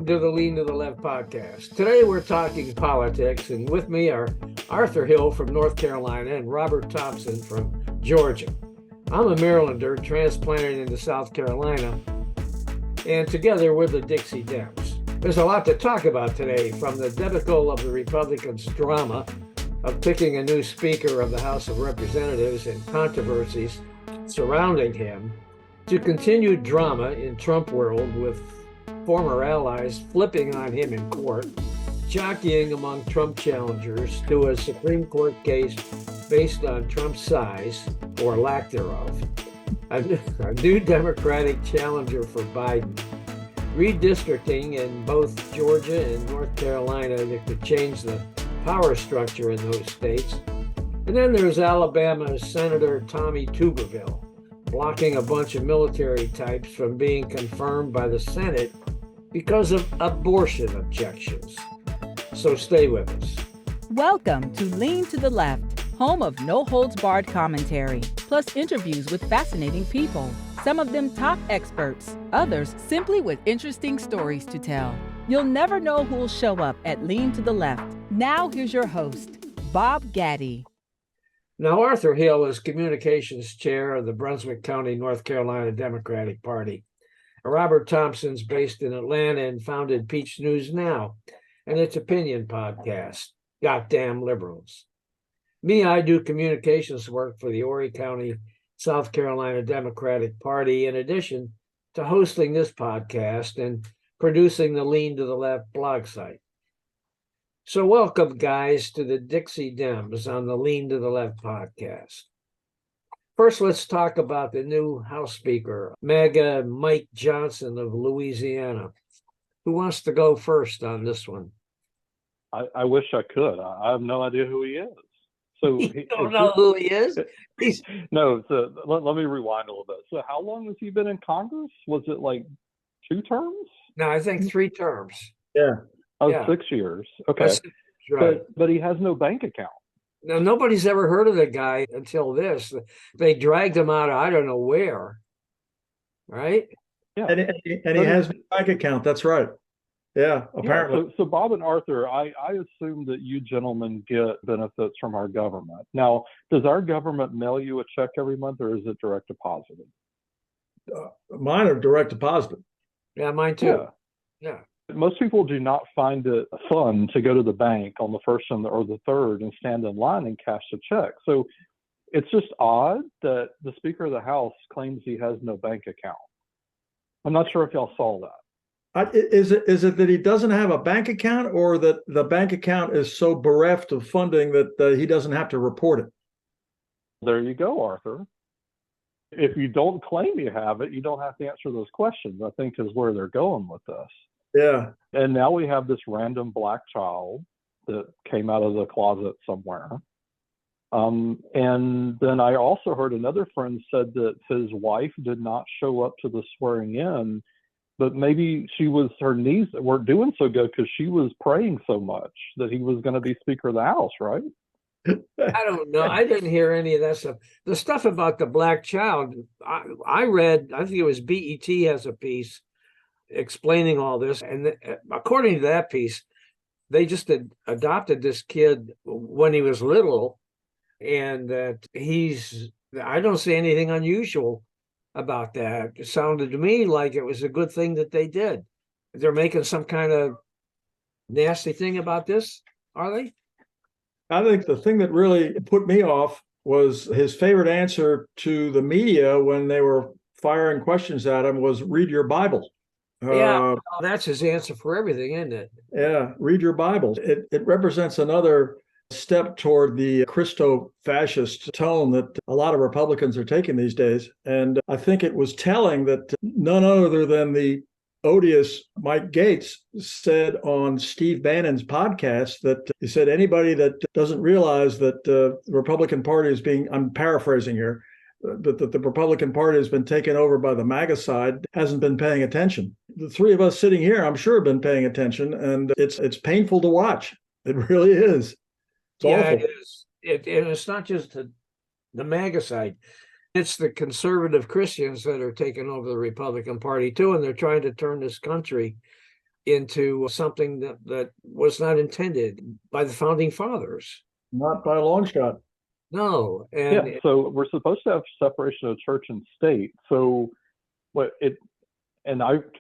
Welcome to the Lean to the Left podcast. Today we're talking politics, and with me are Arthur Hill from North Carolina and Robert Thompson from Georgia. I'm a Marylander transplanted into South Carolina, and together we're the Dixie Dems. There's a lot to talk about today, from the debacle of the Republicans' drama of picking a new Speaker of the House of Representatives and controversies surrounding him, to continued drama in Trump world with former allies flipping on him in court, jockeying among Trump challengers to a Supreme Court case based on Trump's size, or lack thereof, a new Democratic challenger for Biden, redistricting in both Georgia and North Carolina that could change the power structure in those states, and then there's Alabama's Senator Tommy Tuberville, blocking a bunch of military types from being confirmed by the Senate because of abortion objections. So stay with us. Welcome to Lean to the Left, home of no-holds-barred commentary, plus interviews with fascinating people. Some of them top experts, others simply with interesting stories to tell. You'll never know who'll show up at Lean to the Left. Now here's your host, Bob Gaddy. Now, Arthur Hill is communications chair of the Brunswick County, North Carolina Democratic Party. Robert Thompson's based in Atlanta and founded Peach News Now and its opinion podcast, Goddamn Liberals. Me, I do communications work for the Horry County, South Carolina Democratic Party, in addition to hosting this podcast and producing the Lean to the Left blog site. So welcome, guys, to the Dixie Dems on the Lean to the Left podcast. First, let's talk about the new House Speaker, MAGA Mike Johnson of Louisiana. Who wants to go first on this one? I wish I could. I have no idea who he is. So you don't know who he is? No. So let me rewind a little bit. So how long has he been in Congress? Was it like 2 terms? No, I think 3 terms. Yeah. Oh, yeah. 6 years. Okay. That's right. But he has no bank account. Now, nobody's ever heard of the guy until this. They dragged him out of I don't know where, right? Yeah, and he has a bank account. That's right. Yeah, apparently. Yeah, so Bob and Arthur, I assume that you gentlemen get benefits from our government. Now, does our government mail you a check every month, or is it direct deposited? Mine are direct deposited. Yeah, mine too. Yeah. Most people do not find it fun to go to the bank on the first or the third and stand in line and cash a check. So it's just odd that the Speaker of the House claims he has no bank account. I'm not sure if y'all saw that. Is it that he doesn't have a bank account, or that the bank account is so bereft of funding that he doesn't have to report it? There you go, Arthur. If you don't claim you have it, you don't have to answer those questions, I think is where they're going with this. Yeah. And now we have this random black child that came out of the closet somewhere. And then I also heard another friend said that his wife did not show up to the swearing in, but maybe her knees weren't doing so good because she was praying so much that he was going to be Speaker of the House, right? I don't know. I didn't hear any of that stuff. The stuff about the black child, I read, I think it was BET has a piece explaining all this. And according to that piece, they just adopted this kid when he was little, and that I don't see anything unusual about that. It sounded to me like it was a good thing that they did. They're making some kind of nasty thing about this, are they? I think the thing that really put me off was his favorite answer to the media when they were firing questions at him was, read your Bible. Yeah, that's his answer for everything, isn't it? Yeah, read your Bible. It represents another step toward the Christo-fascist tone that a lot of Republicans are taking these days. And I think it was telling that none other than the odious Mike Gaetz said on Steve Bannon's podcast that he said anybody that doesn't realize that the Republican Party is being, I'm paraphrasing here, but that the Republican Party has been taken over by the MAGA side, hasn't been paying attention. The three of us sitting here, I'm sure, have been paying attention, and it's painful to watch. It really is. It's awful. It is. And it's not just the MAGA side. It's the conservative Christians that are taking over the Republican Party too, and they're trying to turn this country into something that was not intended by the founding fathers. Not by a long shot. No. And yeah, so we're supposed to have separation of church and state. So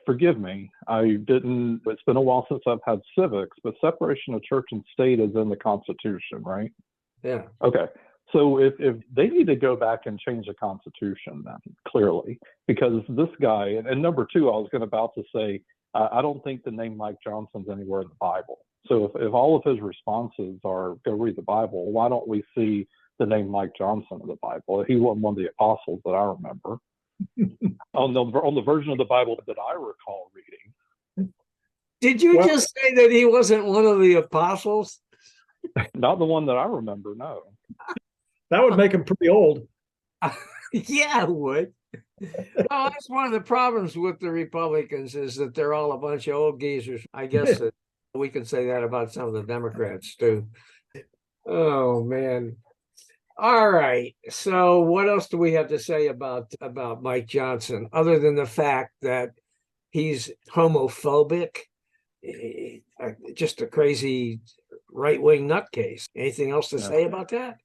forgive me, it's been a while since I've had civics, but separation of church and state is in the Constitution, right? Yeah. Okay. So if they need to go back and change the Constitution, then clearly, because this guy, and number two, I was about to say, I don't think the name Mike Johnson's anywhere in the Bible. So if all of his responses are go read the Bible, why don't we see the name Mike Johnson in the Bible? He wasn't one of the apostles that I remember. on the version of the Bible that I recall reading. Did you just say that he wasn't one of the apostles? Not the one that I remember, no. That would make him pretty old. Yeah, it would. Well, that's one of the problems with the Republicans is that they're all a bunch of old geezers. I guess that we can say that about some of the Democrats too. Oh man. All right. So what else do we have to say about Mike Johnson, other than the fact that he's homophobic, just a crazy right-wing nutcase? Anything else to say about that?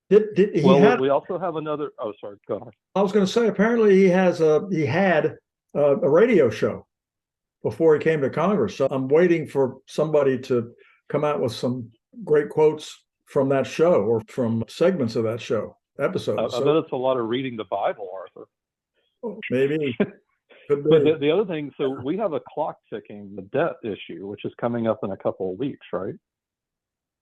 We also have another. Oh, sorry. Go ahead. I was going to say, apparently he had a radio show before he came to Congress. So I'm waiting for somebody to come out with some great quotes from that show or from segments of that show episodes. I bet it's a lot of reading the Bible, Arthur. Maybe. But the other thing, so we have a clock ticking, the debt issue, which is coming up in a couple of weeks, right?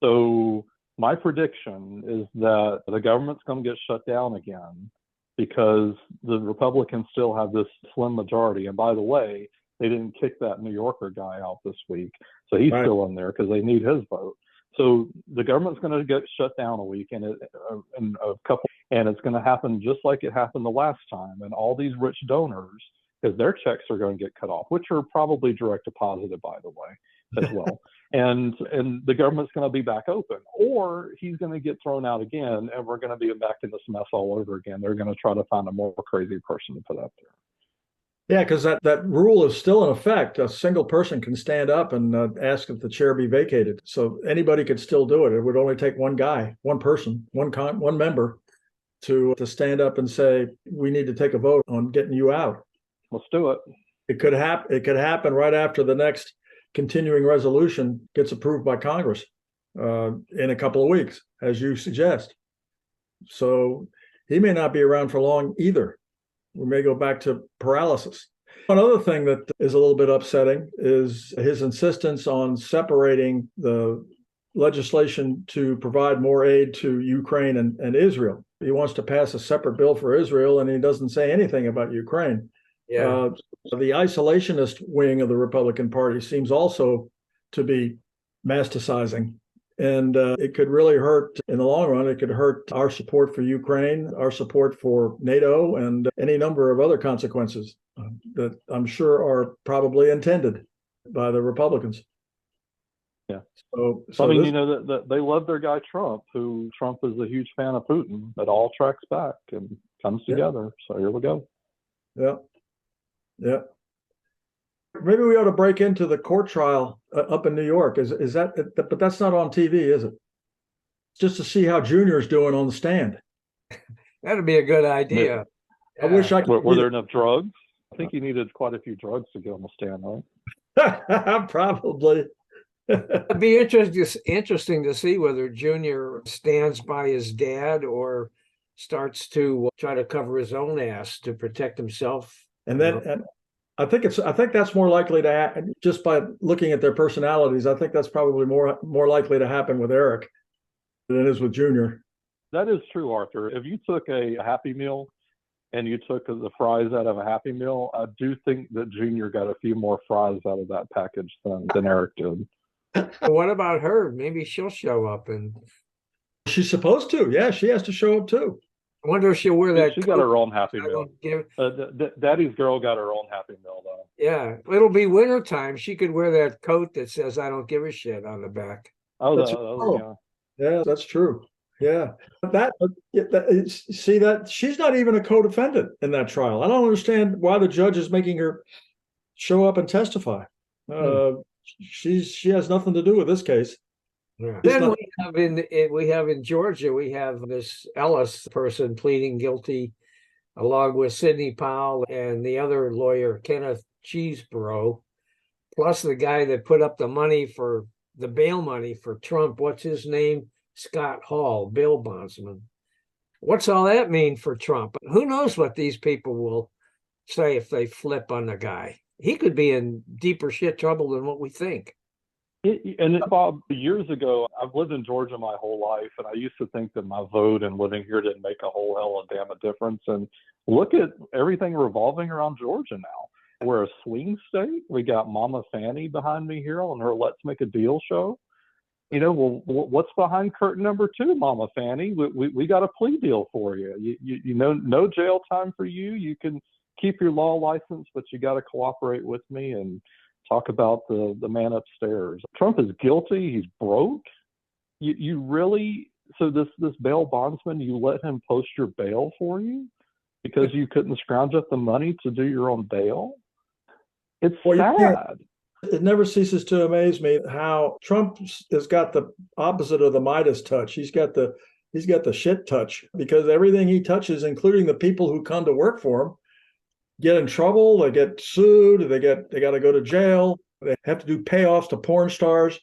So my prediction is that the government's going to get shut down again because the Republicans still have this slim majority. And by the way, they didn't kick that New Yorker guy out this week. So he's still in there because they need his vote. So the government's going to get shut down a week and it's going to happen just like it happened the last time. And all these rich donors, because their checks are going to get cut off, which are probably direct deposited, by the way, as well. and the government's going to be back open, or he's going to get thrown out again, and we're going to be back in this mess all over again. They're going to try to find a more crazy person to put up there. Yeah, because that rule is still in effect. A single person can stand up and ask if the chair be vacated. So anybody could still do it. It would only take one guy, one person, one member to stand up and say, we need to take a vote on getting you out. Let's do it. It could happen right after the next continuing resolution gets approved by Congress in a couple of weeks, as you suggest. So he may not be around for long either. We may go back to paralysis. Another thing that is a little bit upsetting is his insistence on separating the legislation to provide more aid to Ukraine and Israel. He wants to pass a separate bill for Israel, and he doesn't say anything about Ukraine. Yeah. The isolationist wing of the Republican Party seems also to be masticizing. And it could really hurt in the long run. It could hurt our support for Ukraine, our support for NATO, and any number of other consequences that I'm sure are probably intended by the Republicans. Yeah. So I mean, that they love their guy Trump, who Trump is a huge fan of Putin. It all tracks back and comes together. So here we go. Yeah. Yeah. Maybe we ought to break into the court trial up in New York. Is that? But that's not on TV, is it? Just to see how Junior's doing on the stand. That'd be a good idea. I wish I could. Were there enough drugs? I think he needed quite a few drugs to get on the stand, right? Probably. It'd be interesting to see whether Junior stands by his dad or starts to try to cover his own ass to protect himself. And then I think that's more likely to happen just by looking at their personalities. I think that's probably more likely to happen with Eric than it is with Junior. That is true, Arthur. If you took a Happy Meal and you took the fries out of a Happy Meal, I do think that Junior got a few more fries out of that package than Eric did. What about her? Maybe she'll show up, and she's supposed to. Yeah, she has to show up too. I wonder if she'll wear that. She got her own Happy Meal. Daddy's girl got her own Happy Meal, though. Yeah, it'll be winter time. She could wear that coat that says "I don't give a shit" on the back. Yeah, that's true. Yeah, see that she's not even a co-defendant in that trial. I don't understand why the judge is making her show up and testify. she has nothing to do with this case. Yeah. Then we have in Georgia, we have this Ellis person pleading guilty along with Sidney Powell and the other lawyer, Kenneth Cheeseborough, plus the guy that put up the money for the bail money for Trump. What's his name? Scott Hall, bail bondsman. What's all that mean for Trump? Who knows what these people will say if they flip on the guy? He could be in deeper shit trouble than what we think. Bob, years ago, I've lived in Georgia my whole life, and I used to think that my vote and living here didn't make a whole hell of a damn a difference. And look at everything revolving around Georgia now. We're a swing state. We got Mama Fanny behind me here on her Let's Make a Deal show. Well, what's behind curtain number 2, Mama Fanny? We got a plea deal for you. You know, no jail time for you. You can keep your law license, but you got to cooperate with me and talk about the man upstairs. Trump is guilty. He's broke. You really, so this bail bondsman, you let him post your bail for you because you couldn't scrounge up the money to do your own bail? It's sad. It never ceases to amaze me how Trump has got the opposite of the Midas touch. He's got the shit touch, because everything he touches, including the people who come to work for him, get in trouble. They get sued. They got to go to jail. They have to do payoffs to porn stars.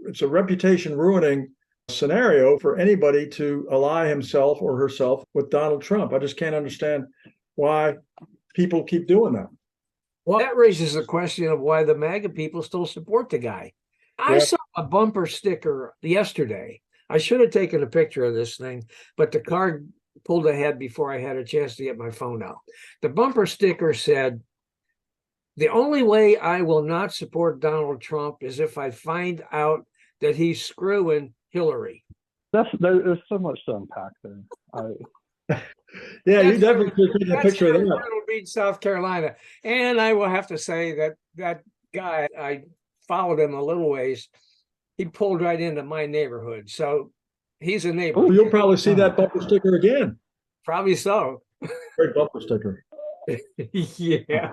It's a reputation ruining scenario for anybody to ally himself or herself with Donald Trump. I just can't understand why people keep doing that. Well, that raises the question of why the MAGA people still support the guy. I saw a bumper sticker yesterday. I should have taken a picture of this thing, but the car pulled ahead before I had a chance to get my phone out. The bumper sticker said, "The only way I will not support Donald Trump is if I find out that he's screwing Hillary." There's so much to unpack there. Yeah, you definitely should take a picture of that. Myrtle Beach, South Carolina. And I will have to say that guy, I followed him a little ways. He pulled right into my neighborhood. So he's a neighbor. Oh, you'll probably see that bumper sticker again. Probably so. Great bumper sticker. Yeah.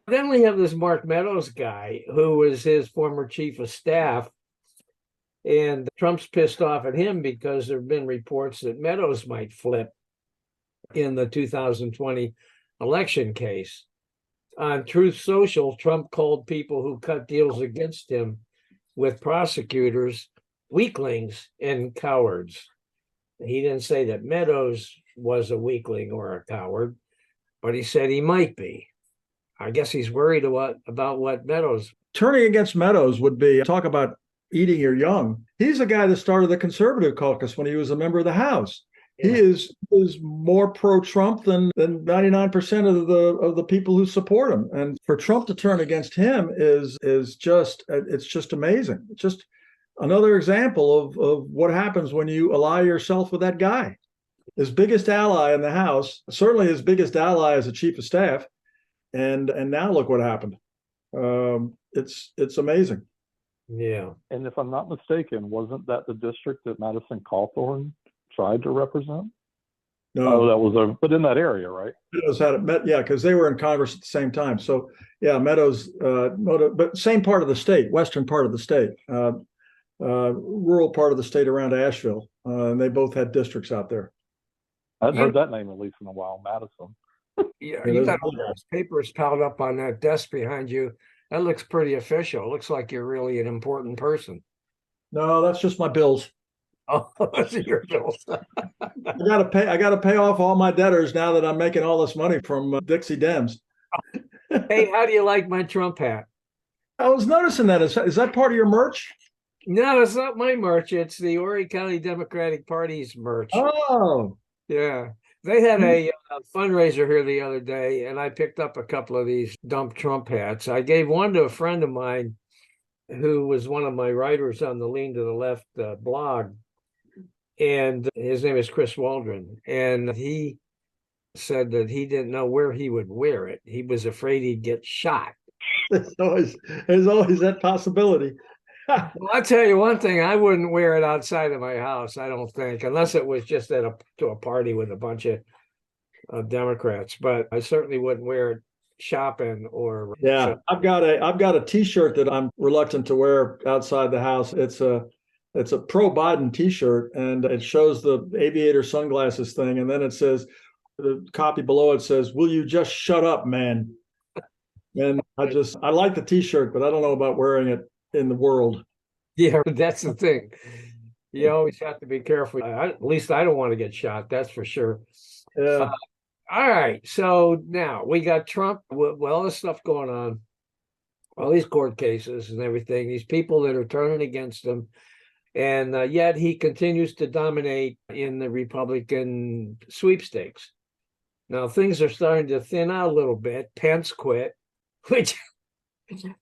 Then we have this Mark Meadows guy who was his former chief of staff. And Trump's pissed off at him because there have been reports that Meadows might flip in the 2020 election case. On Truth Social, Trump called people who cut deals against him with prosecutors weaklings and cowards. He didn't say that Meadows was a weakling or a coward, but he said he might be. I guess he's worried about what Meadows. Turning against Meadows would be, talk about eating your young. He's the guy that started the conservative caucus when he was a member of the House. Yeah. He is more pro-Trump than 99% of the people who support him. And for Trump to turn against him is just amazing. It's just another example of what happens when you ally yourself with that guy. His biggest ally in the House, certainly his biggest ally as a chief of staff, and now look what happened. It's amazing. Yeah. And if I'm not mistaken, wasn't that the district that Madison Cawthorn tried to represent? No, that was but in that area, right? Meadows had it, yeah, because they were in Congress at the same time. So yeah, Meadows, but same part of the state, western part of the state, rural part of the state around Asheville, and they both had districts out there. I've heard that name at least in a while, Madison. Yeah, you got all those papers piled up on that desk behind you. That looks pretty official. It looks like you're really an important person. No, that's just my bills. Oh, those are your bills. I gotta pay off all my debtors now that I'm making all this money from Dixie Dems. Hey, how do you like my Trump hat? I was noticing that. Is that part of your merch? No, it's not my merch. It's the Horry County Democratic Party's merch. Oh, yeah. They had a fundraiser here the other day, and I picked up a couple of these dump Trump hats. I gave one to a friend of mine who was one of my writers on the Lean to the Left blog. And his name is Chris Waldron. And he said that he didn't know where he would wear it. He was afraid he'd get shot. There's always that possibility. Well, I'll tell you one thing, I wouldn't wear it outside of my house, I don't think, unless it was just to a party with a bunch of Democrats. But I certainly wouldn't wear it shopping or Yeah, I've got a T-shirt that I'm reluctant to wear outside the house. It's a pro Biden T-shirt, and it shows the aviator sunglasses thing, and then it says, the copy below it says, "Will you just shut up, man?" And I like the T-shirt, but I don't know about wearing it in the world. Yeah, that's the thing. You always have to be careful. At least I don't want to get shot. That's for sure. Yeah. All right. So now we got Trump with all this stuff going on, all these court cases and everything, these people that are turning against him. And yet he continues to dominate in the Republican sweepstakes. Now things are starting to thin out a little bit. Pence quit, which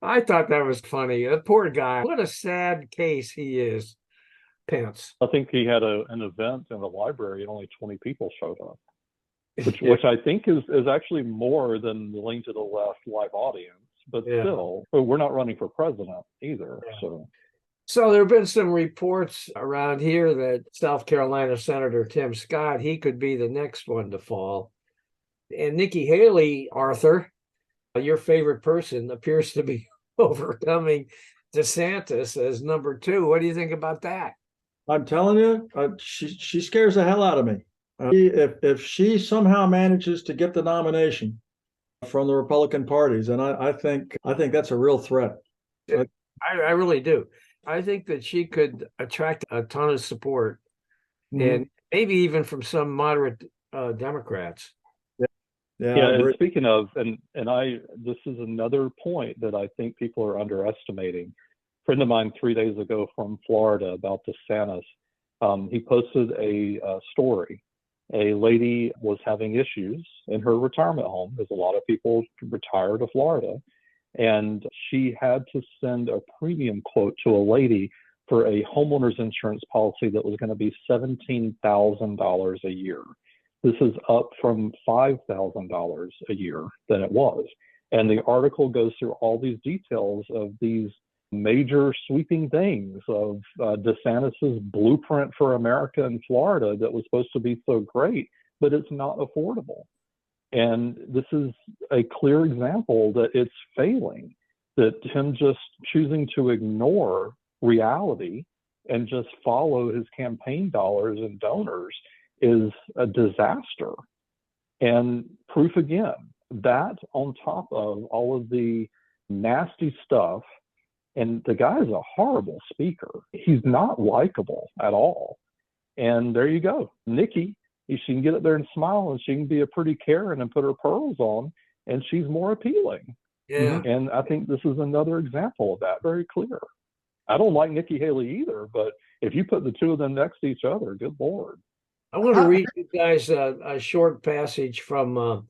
I thought that was funny. The poor guy. What a sad case he is, Pence. I think he had an event in the library and only 20 people showed up, which I think is actually more than the Lean to the Left live audience. But still, we're not running for president either. Yeah. So there have been some reports around here that South Carolina Senator Tim Scott, he could be the next one to fall. And Nikki Haley, Arthur, your favorite person, appears to be overcoming DeSantis as number 2. What do you think about that? I'm telling you, she scares the hell out of me. If she somehow manages to get the nomination from the Republican parties, and I think that's a real threat. I really do. I think that she could attract a ton of support, and maybe even from some moderate Democrats. Yeah, and speaking of, this is another point that I think people are underestimating. A friend of mine 3 days ago from Florida about DeSantis, he posted a story. A lady was having issues in her retirement home, as a lot of people retire to Florida, and she had to send a premium quote to a lady for a homeowner's insurance policy that was going to be $17,000 a year. This is up from $5,000 a year than it was. And the article goes through all these details of these major sweeping things of DeSantis's blueprint for America in Florida that was supposed to be so great, but it's not affordable. And this is a clear example that it's failing, that him just choosing to ignore reality and just follow his campaign dollars and donors is a disaster. And proof again, that on top of all of the nasty stuff, and the guy is a horrible speaker. He's not likable at all. And there you go. Nikki, she can get up there and smile, and she can be a pretty Karen and put her pearls on, and she's more appealing. Yeah. And I think this is another example of that, very clear. I don't like Nikki Haley either, but if you put the two of them next to each other, good Lord. I want to read you guys a short passage from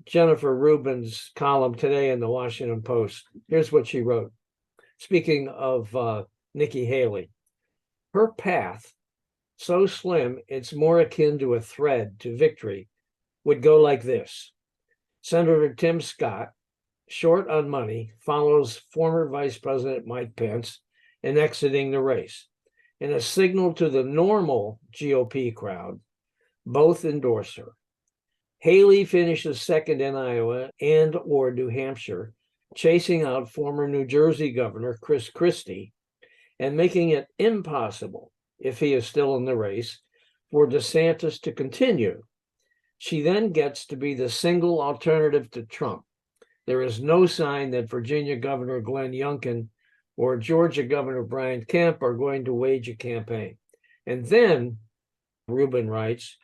Jennifer Rubin's column today in the Washington Post. Here's what she wrote. Speaking of Nikki Haley, her path, so slim it's more akin to a thread to victory, would go like this. Senator Tim Scott, short on money, follows former Vice President Mike Pence in exiting the race. In a signal to the normal GOP crowd, both endorse her. Haley finishes second in Iowa and or New Hampshire, chasing out former New Jersey Governor Chris Christie and making it impossible, if he is still in the race, for DeSantis to continue. She then gets to be the single alternative to Trump. There is no sign that Virginia Governor Glenn Youngkin or Georgia Governor Brian Kemp are going to wage a campaign. And then, Rubin writes,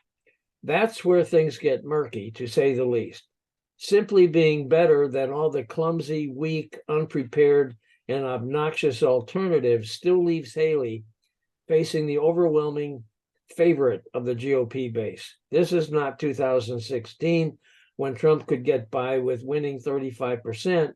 that's where things get murky, to say the least. Simply being better than all the clumsy, weak, unprepared, and obnoxious alternatives still leaves Haley facing the overwhelming favorite of the GOP base. This is not 2016, when Trump could get by with winning 35%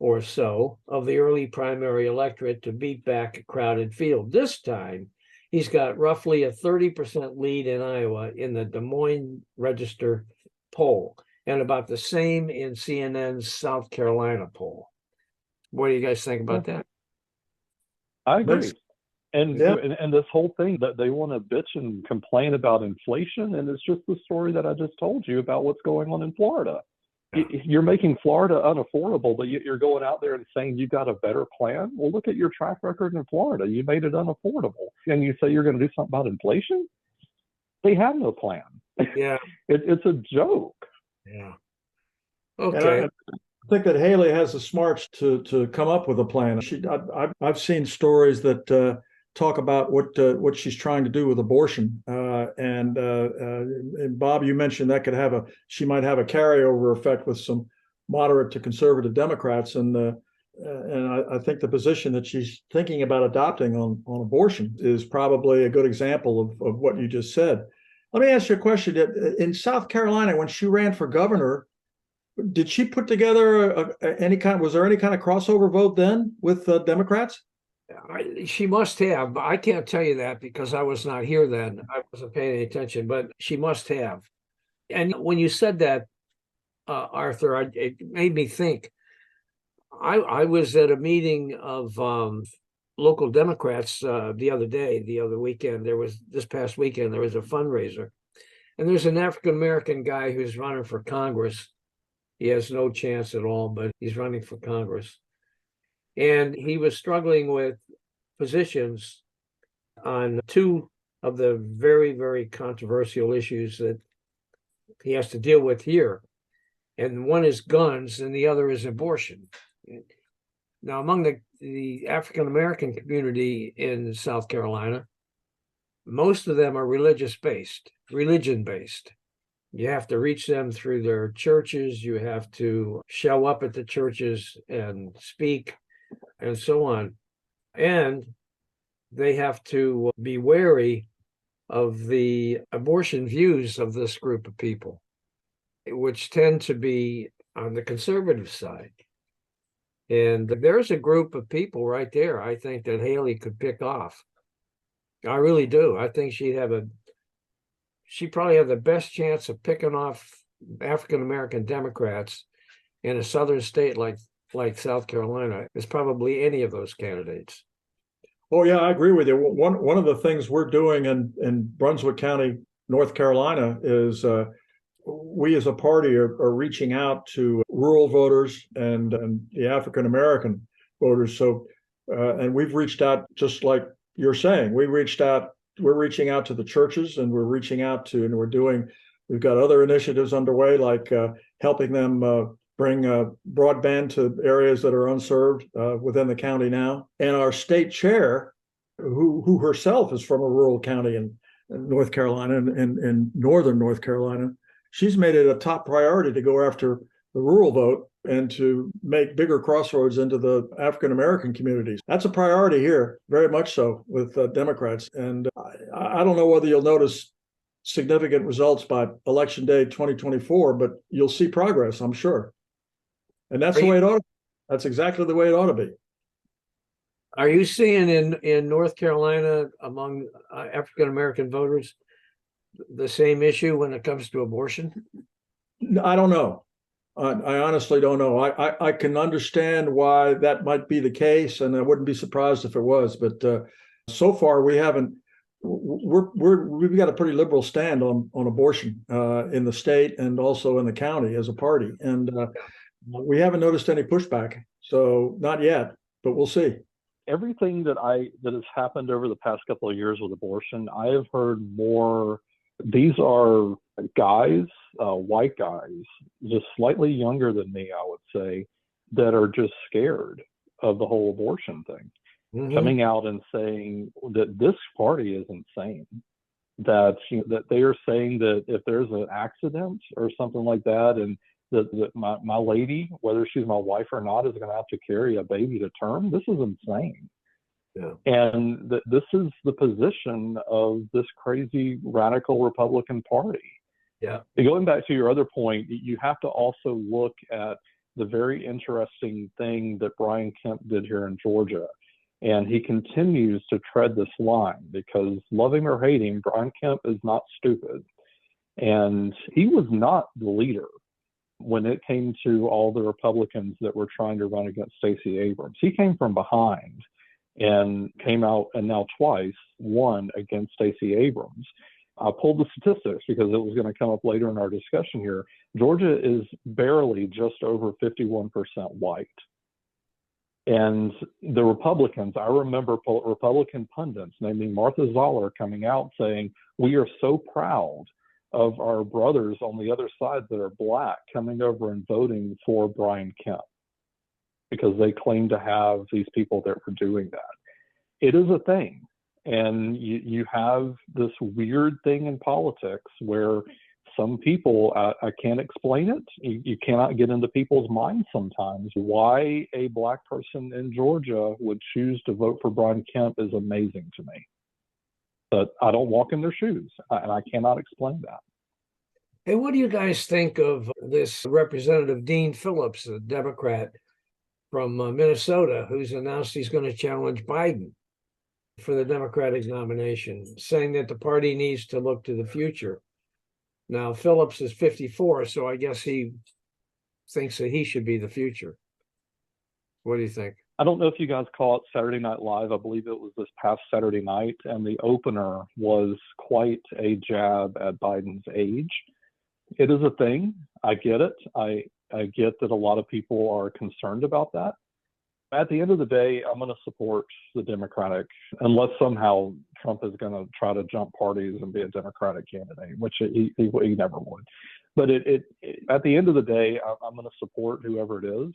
or so of the early primary electorate to beat back a crowded field. This time, he's got roughly a 30% lead in Iowa in the Des Moines Register poll, and about the same in CNN's South Carolina poll. What do you guys think about that? I agree. And this whole thing that they want to bitch and complain about inflation, and it's just the story that I just told you about what's going on in Florida. You're making Florida unaffordable, but you're going out there and saying you've got a better plan. Well, look at your track record in Florida. You made it unaffordable. And you say you're going to do something about inflation? They have no plan. Yeah. It's a joke. Yeah. Okay. Okay. I think that Haley has the smarts to come up with a plan. I've seen stories that talk about what she's trying to do with abortion. And Bob, you mentioned that she might have a carryover effect with some moderate to conservative Democrats. And I think the position that she's thinking about adopting on abortion is probably a good example of what you just said. Let me ask you a question. In South Carolina, when she ran for governor, did she put together was there any kind of crossover vote then with Democrats? She must have. I can't tell you that because I was not here then. I wasn't paying any attention, but she must have. And when you said that, Arthur, it made me think. I was at a meeting of local Democrats the other weekend. This past weekend, there was a fundraiser. And there's an African-American guy who's running for Congress. He has no chance at all, but he's running for Congress. And he was struggling with positions on two of the very, very controversial issues that he has to deal with here. And one is guns and the other is abortion. Now, among the African-American community in South Carolina, most of them are religion-based. You have to reach them through their churches. You have to show up at the churches and speak and so on. And they have to be wary of the abortion views of this group of people, which tend to be on the conservative side. And there's a group of people right there, I think, that Haley could pick off. I really do. I think she'd probably have the best chance of picking off African-American Democrats in a southern state like South Carolina is probably any of those candidates. Oh, yeah, I agree with you. One of the things we're doing in Brunswick County, North Carolina, is we as a party are reaching out to rural voters and the African-American voters. So, and we've reached out just like you're saying. We're reaching out to the churches, and we've got other initiatives underway, like helping them bring broadband to areas that are unserved within the county now. And our state chair, who herself is from a rural county in North Carolina, in northern North Carolina, she's made it a top priority to go after the rural vote and to make bigger crossroads into the African-American communities. That's a priority here, very much so, with Democrats. And I don't know whether you'll notice significant results by Election Day 2024, but you'll see progress, I'm sure. And that's the way it ought to be. That's exactly the way it ought to be. Are you seeing in North Carolina among African-American voters the same issue when it comes to abortion? I don't know. I honestly don't know. I can understand why that might be the case, and I wouldn't be surprised if it was. But so far, we haven't. We've got a pretty liberal stand on abortion in the state and also in the county as a party, and we haven't noticed any pushback. So not yet, but we'll see. Everything that has happened over the past couple of years with abortion, I have heard more. These are guys, white guys, just slightly younger than me, I would say, that are just scared of the whole abortion thing, coming out and saying that this party is insane, that they are saying that if there's an accident or something like that, and that my lady, whether she's my wife or not, is going to have to carry a baby to term. This is insane. Yeah. And this is the position of this crazy radical Republican Party. Yeah. And going back to your other point, you have to also look at the very interesting thing that Brian Kemp did here in Georgia. And he continues to tread this line because, love him or hate him, Brian Kemp is not stupid. And he was not the leader when it came to all the Republicans that were trying to run against Stacey Abrams. He came from behind and came out and now twice won against Stacey Abrams. I pulled the statistics because it was going to come up later in our discussion here. Georgia is barely just over 51% white. And the Republicans, I remember Republican pundits, namely Martha Zoller, coming out saying, we are so proud of our brothers on the other side that are black coming over and voting for Brian Kemp because they claim to have these people that were doing that. It is a thing. And you have this weird thing in politics where some people, I can't explain it. You cannot get into people's minds sometimes. Why a black person in Georgia would choose to vote for Brian Kemp is amazing to me. But I don't walk in their shoes, and I cannot explain that. Hey, what do you guys think of this Representative Dean Phillips, a Democrat from Minnesota, who's announced he's going to challenge Biden for the Democratic nomination, saying that the party needs to look to the future? Now, Phillips is 54, so I guess he thinks that he should be the future. What do you think? I don't know if you guys caught Saturday Night Live. I believe it was this past Saturday night, and the opener was quite a jab at Biden's age. It is a thing. I get it. I get that a lot of people are concerned about that. At the end of the day, I'm going to support the Democratic, unless somehow Trump is going to try to jump parties and be a Democratic candidate, which he never would. But at the end of the day, I'm going to support whoever it is.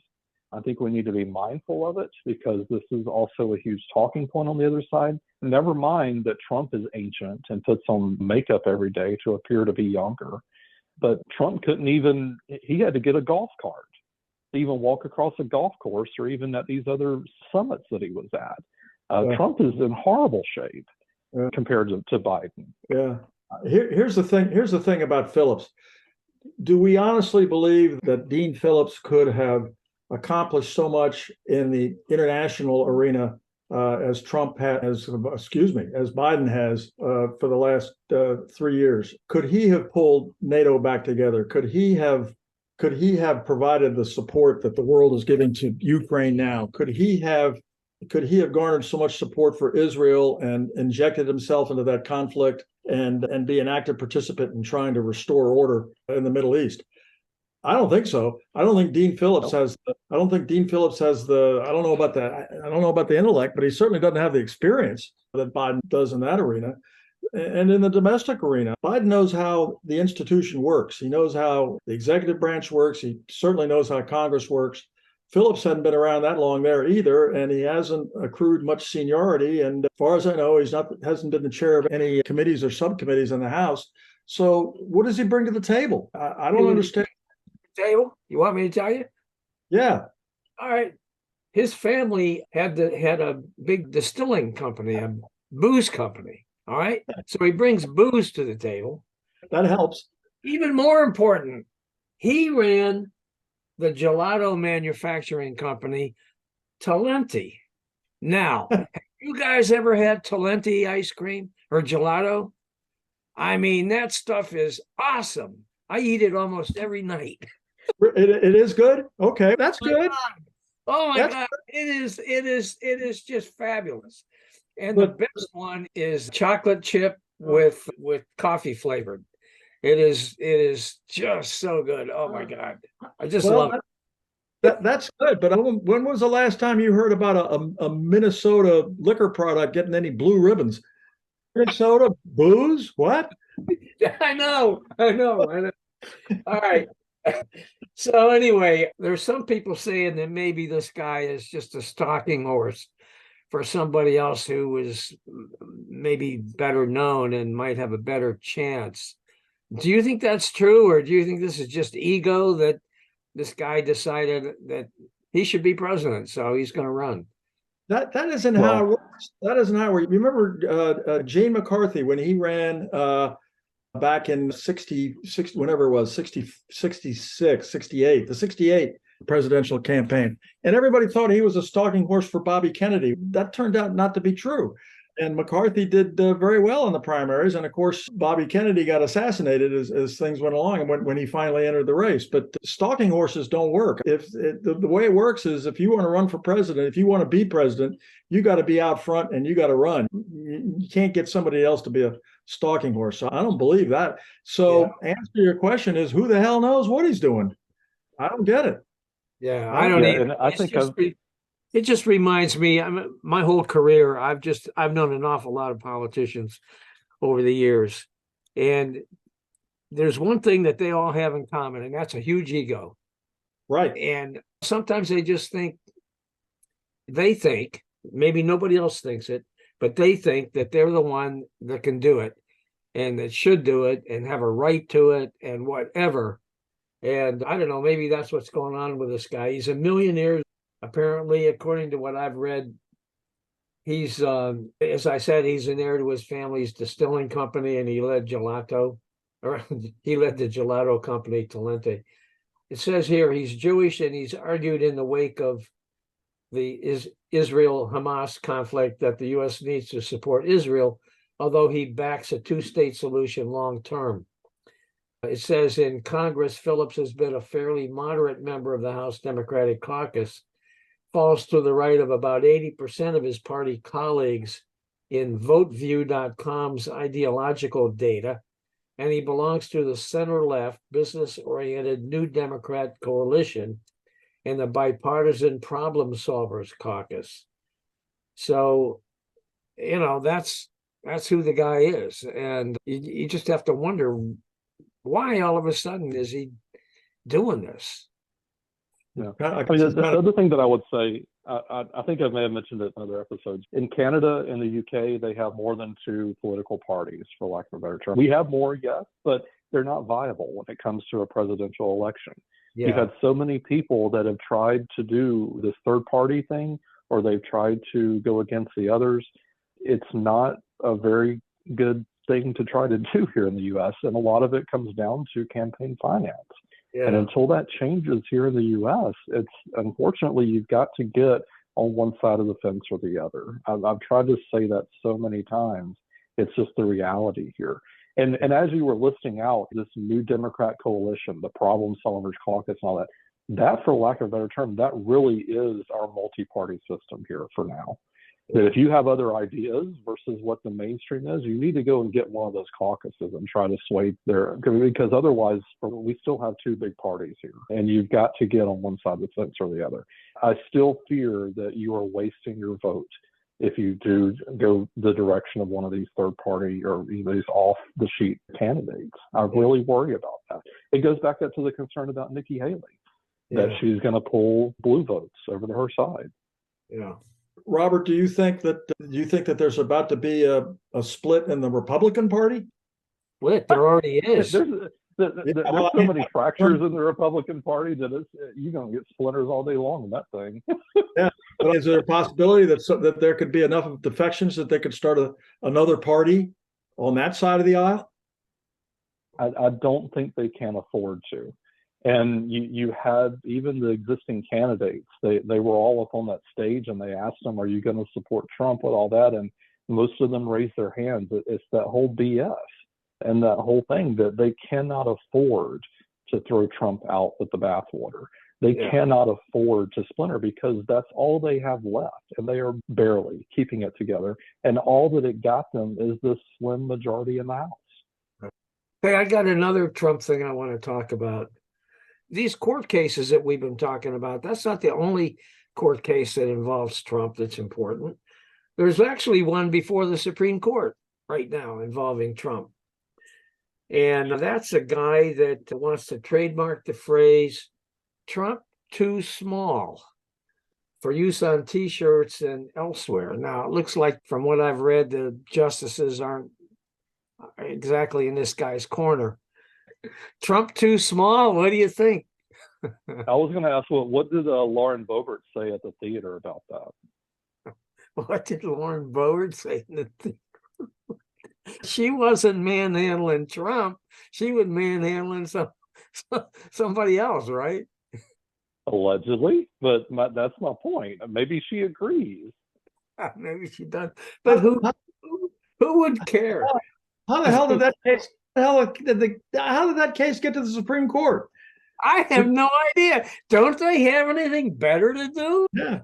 I think we need to be mindful of it because this is also a huge talking point on the other side. Never mind that Trump is ancient and puts on makeup every day to appear to be younger. But Trump he had to get a golf cart to even walk across a golf course or even at these other summits that he was at. Trump is in horrible shape compared to Biden. Yeah. Here's the thing about Phillips. Do we honestly believe that Dean Phillips could have accomplished so much in the international arena as Biden has for the last 3 years? Could he have pulled NATO back together? Could he have provided the support that the world is giving to Ukraine now? Could he have garnered so much support for Israel and injected himself into that conflict and be an active participant in trying to restore order in the Middle East? I don't think so. I don't think Dean Phillips has the, I don't know about the intellect, but he certainly doesn't have the experience that Biden does in that arena. And in the domestic arena, Biden knows how the institution works. He knows how the executive branch works. He certainly knows how Congress works. Phillips hadn't been around that long there either, and he hasn't accrued much seniority. And as far as I know, hasn't been the chair of any committees or subcommittees in the House. So what does he bring to the table? I don't understand. Table? You want me to tell you? Yeah. All right. His family had a big distilling company, a booze company. All right. So he brings booze to the table. That helps. Even more important, he ran the gelato manufacturing company, Talenti. Now, have you guys ever had Talenti ice cream or gelato? I mean, that stuff is awesome. I eat it almost every night. It is good. Okay, that's good. Oh my God, it is just fabulous. And the best one is chocolate chip with coffee flavored. It is just so good. Oh my God, I just love it. That's good. But when was the last time you heard about a Minnesota liquor product getting any blue ribbons? Minnesota booze? What? I know. All right. So anyway, there's some people saying that maybe this guy is just a stalking horse for somebody else who is maybe better known and might have a better chance. Do you think that's true, or do you think this is just ego that this guy decided that he should be president, so he's going to run? That isn't how it works. That isn't how it works. Remember Gene McCarthy when he ran back in 66, whenever it was, 66, 68, the 68 presidential campaign. And everybody thought he was a stalking horse for Bobby Kennedy. That turned out not to be true. And McCarthy did very well in the primaries. And of course, Bobby Kennedy got assassinated as things went along and when he finally entered the race. But stalking horses don't work. The way it works is if you want to run for president, if you want to be president, you got to be out front and you got to run. You can't get somebody else to be a stalking horse. So I don't believe that. So answer to your question is, who the hell knows what he's doing? I don't get it. Yeah, I don't either. And I think it just reminds me, my whole career, I've known an awful lot of politicians over the years. And there's one thing that they all have in common, and that's a huge ego. Right. And sometimes they think, maybe nobody else thinks it, but they think that they're the one that can do it and that should do it and have a right to it and whatever. And I don't know, maybe that's what's going on with this guy. He's a millionaire, apparently, according to what I've read. He's, as I said, he's an heir to his family's distilling company, and he led the gelato company, Talente. It says here he's Jewish, and he's argued in the wake of the Israel-Hamas conflict that the U.S. needs to support Israel, although he backs a two-state solution long-term. It says in Congress, Phillips has been a fairly moderate member of the House Democratic Caucus, falls to the right of about 80% of his party colleagues in VoteView.com's ideological data, and he belongs to the center-left, business-oriented New Democrat coalition and the Bipartisan Problem Solvers Caucus. So, that's who the guy is. And you just have to wonder, why all of a sudden is he doing this? Yeah. The other thing that I would say, I think I may have mentioned it in other episodes. In Canada and the UK, they have more than two political parties, for lack of a better term. We have more, yes, but they're not viable when it comes to a presidential election. Yeah. You've had so many people that have tried to do this third party thing, or they've tried to go against the others. It's not a very good thing to try to do here in the U.S., and a lot of it comes down to campaign finance. Yeah. And until that changes here in the U.S., it's unfortunately you've got to get on one side of the fence or the other. I've tried to say that so many times. It's just the reality here. And as you were listing out this New Democrat coalition, the Problem Solvers Caucus, and all that, for lack of a better term, that really is our multi-party system here for now. That if you have other ideas versus what the mainstream is, you need to go and get one of those caucuses and try to sway there, because otherwise we still have two big parties here, and you've got to get on one side of the fence or the other. I still fear that you are wasting your vote if you do go the direction of one of these third party or these off the sheet candidates. I really worry about that. It goes back up to the concern about Nikki Haley, that she's going to pull blue votes over to her side. Yeah. Robert, do you think that there's about to be a split in the Republican Party? Split? There already is. There's so many fractures in the Republican Party that you're going to get splinters all day long in that thing. Yeah. But is there a possibility that there could be enough of defections that they could start another party on that side of the aisle? I don't think they can afford to. And you had even the existing candidates, they were all up on that stage and they asked them, are you going to support Trump with all that? And most of them raised their hands. It's that whole BS and that whole thing that they cannot afford to throw Trump out with the bathwater. They cannot afford to splinter because that's all they have left. And they are barely keeping it together. And all that it got them is this slim majority in the House. Hey, I got another Trump thing I want to talk about. These court cases that we've been talking about, that's not the only court case that involves Trump that's important. There's actually one before the Supreme Court right now involving Trump. And that's a guy that wants to trademark the phrase Trump too small for use on T-shirts and elsewhere. Now, it looks like from what I've read, the justices aren't exactly in this guy's corner. Trump too small? What do you think? I was going to ask, what did Lauren Boebert say at the theater about that? What did Lauren Boebert say in the theater? She wasn't manhandling Trump. She was manhandling somebody else, right? Allegedly, but that's my point. Maybe she agrees. Maybe she does. But who would care? How the hell did that case? How did that case get to the Supreme Court? I have no idea. Don't they have anything better to do? Yeah,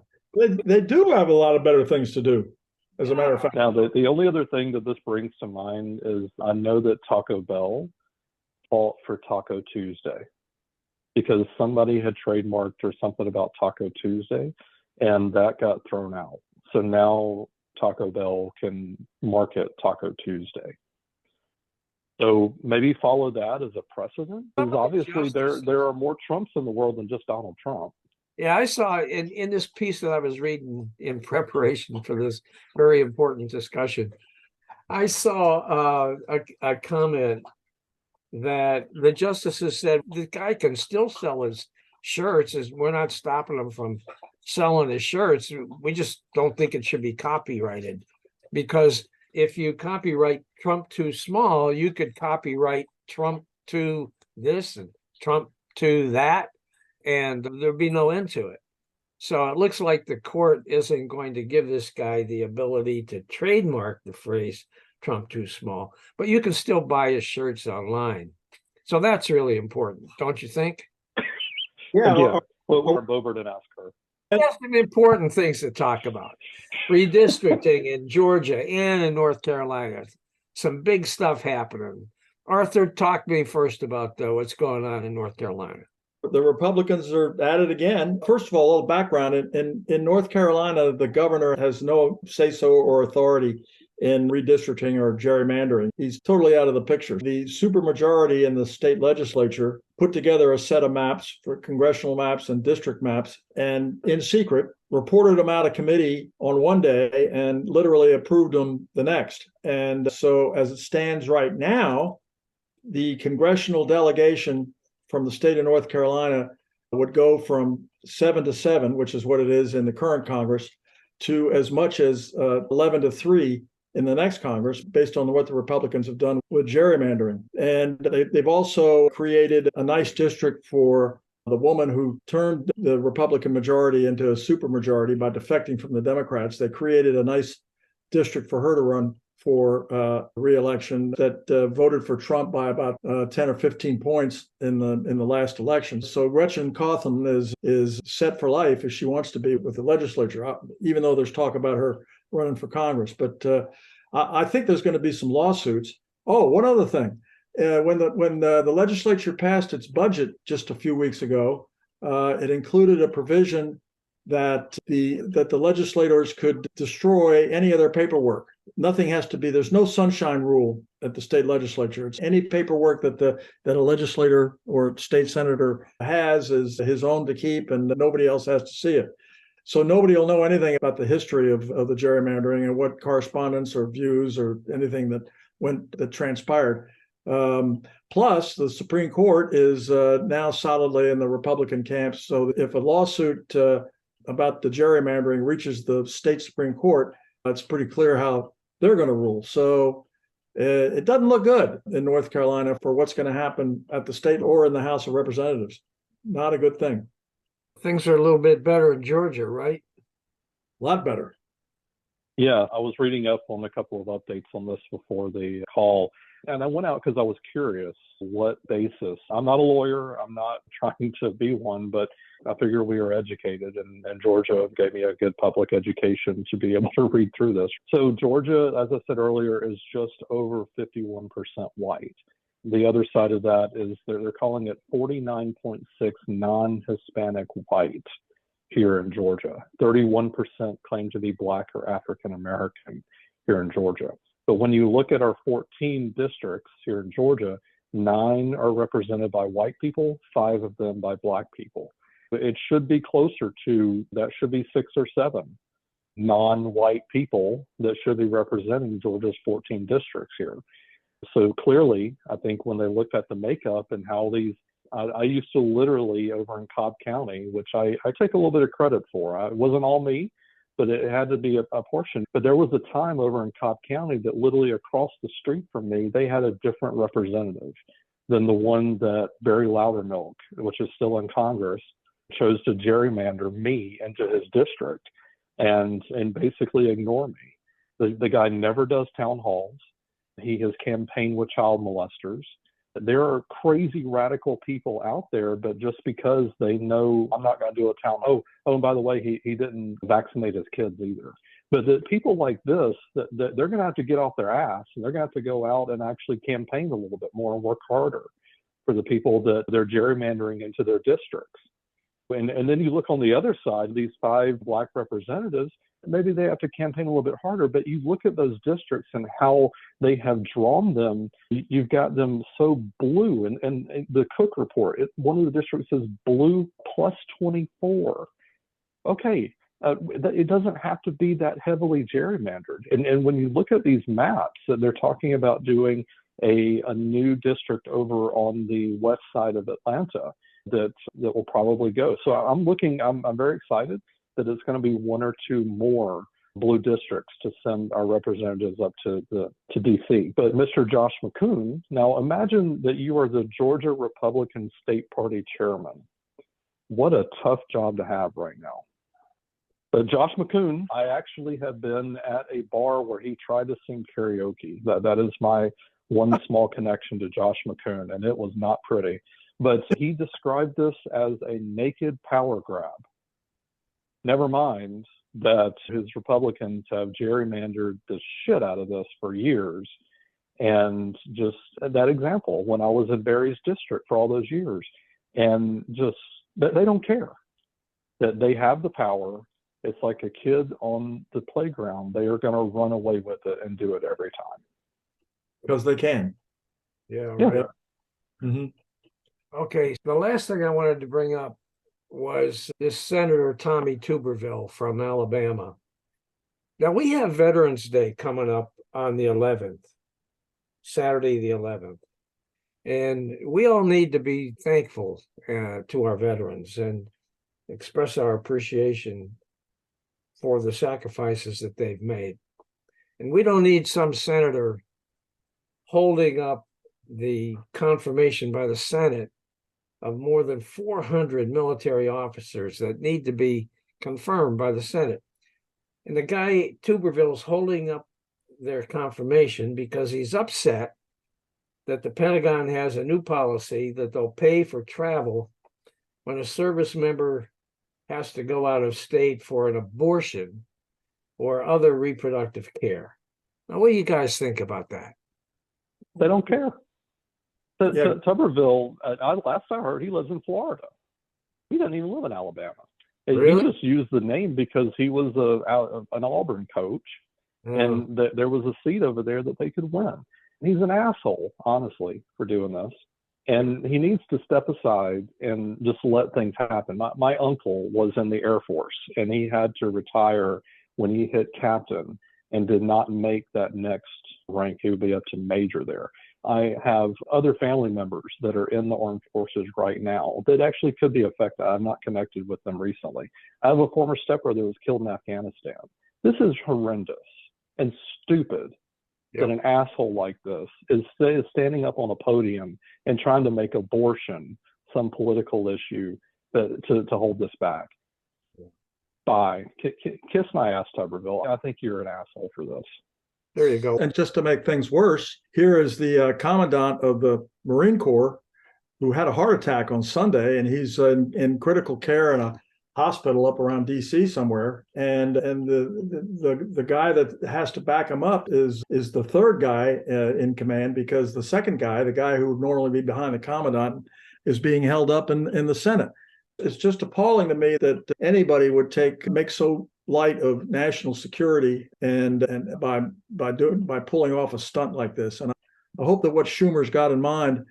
they do have a lot of better things to do. as a matter of fact. Now, the only other thing that this brings to mind is I know that Taco Bell fought for Taco Tuesday because somebody had trademarked or something about Taco Tuesday, and that got thrown out. So now Taco Bell can market Taco Tuesday. So maybe follow that as a precedent, because obviously there are more Trumps in the world than just Donald Trump. Yeah, I saw in this piece that I was reading in preparation for this very important discussion, I saw a comment that the justices said the guy can still sell his shirts, as we're not stopping him from selling his shirts. We just don't think it should be copyrighted, because if you copyright Trump too small, you could copyright Trump to this and Trump to that, and there'd be no end to it. So it looks like the court isn't going to give this guy the ability to trademark the phrase Trump too small, but you can still buy his shirts online. So that's really important, don't you think? Yeah. Well, Bober didn't ask her. There's some important things to talk about. Redistricting in Georgia and in North Carolina. Some big stuff happening. Arthur, talk to me first about what's going on in North Carolina. The Republicans are at it again. First of all, a little background. In North Carolina, the governor has no say-so or authority in redistricting or gerrymandering. He's totally out of the picture. The supermajority in the state legislature put together a set of maps for congressional maps and district maps, and in secret reported them out of committee on one day and literally approved them the next. And so as it stands right now, the congressional delegation from the state of North Carolina would go from 7-7, which is what it is in the current Congress, to as much as 11-3 in the next Congress, based on what the Republicans have done with gerrymandering. And they've also created a nice district for the woman who turned the Republican majority into a supermajority by defecting from the Democrats. They created a nice district for her to run for re-election that voted for Trump by about 10 or 15 points in the last election. So Gretchen Cotham is set for life, as she wants to be, with the legislature, even though there's talk about her running for Congress. But I think there's going to be some lawsuits. Oh, one other thing. When the legislature passed its budget just a few weeks ago, it included a provision that the legislators could destroy any of their paperwork. Nothing has to be, there's no sunshine rule at the state legislature. It's any paperwork that a legislator or state senator has is his own to keep, and nobody else has to see it. So nobody will know anything about the history of the gerrymandering and what correspondence or views or anything that transpired. Plus, the Supreme Court is now solidly in the Republican camp. So if a lawsuit about the gerrymandering reaches the state Supreme Court, it's pretty clear how they're going to rule. So it doesn't look good in North Carolina for what's going to happen at the state or in the House of Representatives. Not a good thing. Things are a little bit better in Georgia, right? A lot better. Yeah, I was reading up on a couple of updates on this before the call, and I went out because I was curious what basis. I'm not a lawyer. I'm not trying to be one, but I figure we are educated, and Georgia gave me a good public education to be able to read through this. So Georgia, as I said earlier, is just over 51% white. The other side of that is they're calling it 49.6 non-Hispanic white here in Georgia. 31% claim to be Black or African American here in Georgia. But when you look at our 14 districts here in Georgia, 9 are represented by white people, 5 of them by Black people. It should be closer to, that should be 6 or 7 non-white people that should be representing Georgia's 14 districts here. So clearly, I think when they looked at the makeup and how these, I used to literally over in Cobb County, which I take a little bit of credit for. It wasn't all me, but it had to be a portion. But there was a time over in Cobb County that literally across the street from me, they had a different representative than the one that Barry Loudermilk, which is still in Congress, chose to gerrymander me into his district and basically ignore me. The guy never does town halls. He has campaigned with child molesters. There are crazy radical people out there, but just because they know I'm not going to do a town, and by the way, he didn't vaccinate his kids either. But the people like this, that they're going to have to get off their ass, and they're going to have to go out and actually campaign a little bit more and work harder for the people that they're gerrymandering into their districts. And then you look on the other side, these 5 Black representatives, maybe they have to campaign a little bit harder, but you look at those districts and how they have drawn them. You've got them so blue. And the Cook report, one of the districts says blue plus 24. Okay, it doesn't have to be that heavily gerrymandered. And when you look at these maps, that they're talking about doing a new district over on the west side of Atlanta that will probably go. So I'm very excited that it's going to be 1 or 2 more blue districts to send our representatives up to DC. But Mr. Josh McCoon, now imagine that you are the Georgia Republican State Party chairman. What a tough job to have right now. But Josh McCoon, I actually have been at a bar where he tried to sing karaoke. That is my one small connection to Josh McCoon, and it was not pretty. But he described this as a naked power grab. Never mind that his Republicans have gerrymandered the shit out of this for years. And just that example, when I was in Barry's district for all those years, and just they don't care that they have the power. It's like a kid on the playground. They are going to run away with it and do it every time. Because they can. Yeah, Yeah. right. Mm-hmm. Okay, the last thing I wanted to bring up was this Senator Tommy Tuberville from Alabama. Now, we have Veterans Day coming up on the 11th, Saturday the 11th. And we all need to be thankful to our veterans and express our appreciation for the sacrifices that they've made. And we don't need some senator holding up the confirmation by the Senate of more than 400 military officers that need to be confirmed by the Senate. And the guy, Tuberville's holding up their confirmation because he's upset that the Pentagon has a new policy that they'll pay for travel when a service member has to go out of state for an abortion or other reproductive care. Now, what do you guys think about that? They don't care. Tuberville, last I heard, he lives in Florida. He doesn't even live in Alabama. Really? He just used the name because he was an Auburn coach, and there was a seat over there that they could win. And he's an asshole, honestly, for doing this. And he needs to step aside and just let things happen. My uncle was in the Air Force, and he had to retire when he hit captain and did not make that next rank. He would be up to major there. I have other family members that are in the armed forces right now that actually could be affected. I'm not connected with them recently. I have a former stepbrother who was killed in Afghanistan. This is horrendous and stupid. That an asshole like this is standing up on a podium and trying to make abortion some political issue to hold this back. Bye. Kiss my ass, Tuberville. I think you're an asshole for this. There you go. And just to make things worse, here is the commandant of the Marine Corps who had a heart attack on Sunday, and he's in critical care in a hospital up around DC somewhere. And the guy that has to back him up is the third guy in command, because the second guy, the guy who would normally be behind the commandant, is being held up in the Senate. It's just appalling to me that anybody would make so light of national security and by pulling off a stunt like this. And I hope that what Schumer's got in mind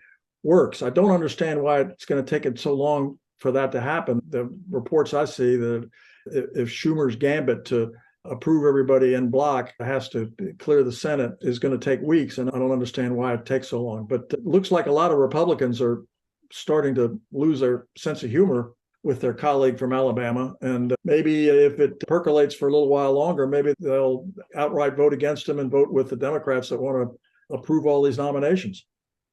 works. I don't understand why it's going to take it so long for that to happen. The reports I see that if Schumer's gambit to approve everybody en bloc has to clear the Senate is going to take weeks, and I don't understand why it takes so long. But it looks like a lot of Republicans are starting to lose their sense of humor with their colleague from Alabama. And maybe if it percolates for a little while longer, maybe they'll outright vote against him and vote with the Democrats that want to approve all these nominations.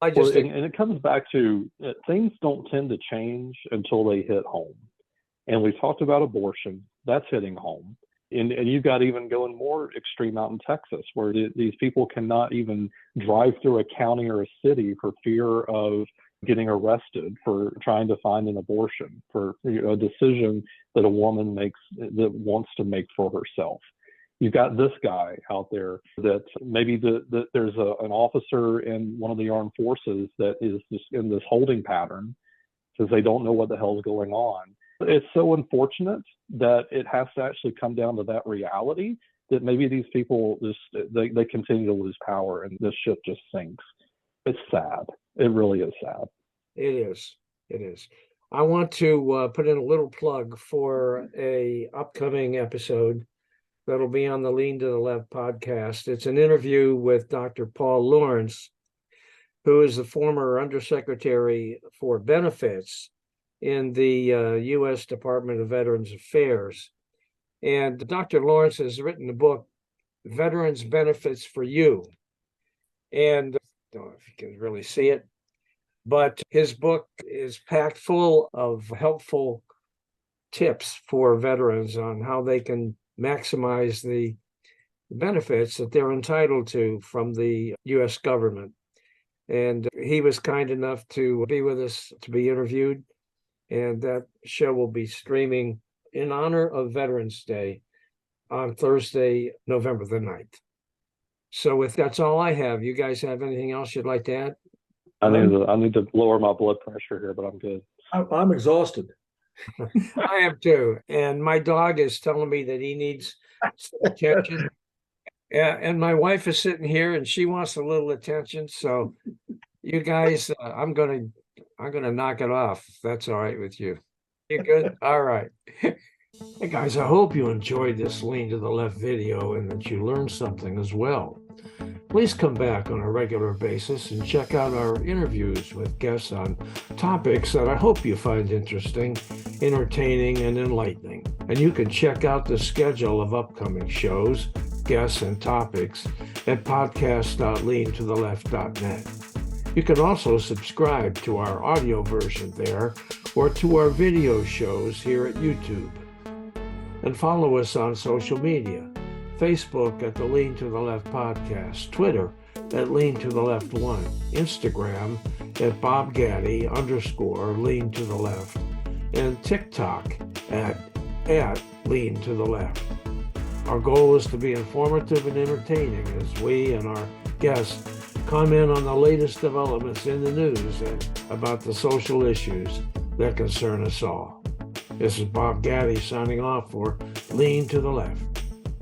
I just think, and it comes back to things don't tend to change until they hit home. And we talked about abortion, that's hitting home. And you've got even going more extreme out in Texas, where these people cannot even drive through a county or a city for fear of getting arrested for trying to find an abortion, for a decision that a woman makes that wants to make for herself. You've got this guy out there that maybe there's an officer in one of the armed forces that is just in this holding pattern because they don't know what the hell is going on. It's so unfortunate that it has to actually come down to that reality that maybe these people they continue to lose power and this ship just sinks. It's sad. It really is sad. It is. It is. I want to put in a little plug for a upcoming episode that'll be on the Lean to the Left podcast. It's an interview with Dr. Paul Lawrence, who is the former Undersecretary for Benefits in the U.S. Department of Veterans Affairs. And Dr. Lawrence has written the book, Veterans Benefits for You. And I don't know if you can really see it, but his book is packed full of helpful tips for veterans on how they can maximize the benefits that they're entitled to from the U.S. government. And he was kind enough to be with us to be interviewed. And that show will be streaming in honor of Veterans Day on Thursday, November the 9th. So if that's all I have, you guys have anything else you'd like to add? I need to lower my blood pressure here, but I'm good. I'm exhausted. I am too. And my dog is telling me that he needs some attention. And my wife is sitting here and she wants a little attention. So you guys, I'm gonna knock it off. If that's all right with you. You good? All right. Hey guys, I hope you enjoyed this Lean to the Left video and that you learned something as well. Please come back on a regular basis and check out our interviews with guests on topics that I hope you find interesting, entertaining, and enlightening. And you can check out the schedule of upcoming shows, guests, and topics at podcast.leantotheleft.net. You can also subscribe to our audio version there or to our video shows here at YouTube. And follow us on social media. Facebook at the Lean to the Left podcast, Twitter at Lean to the Left 1, Instagram at BobGaddy_Lean to the Left, and TikTok at Lean to the Left. Our goal is to be informative and entertaining as we and our guests comment on the latest developments in the news and about the social issues that concern us all. This is Bob Gaddy signing off for Lean to the Left.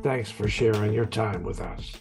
Thanks for sharing your time with us.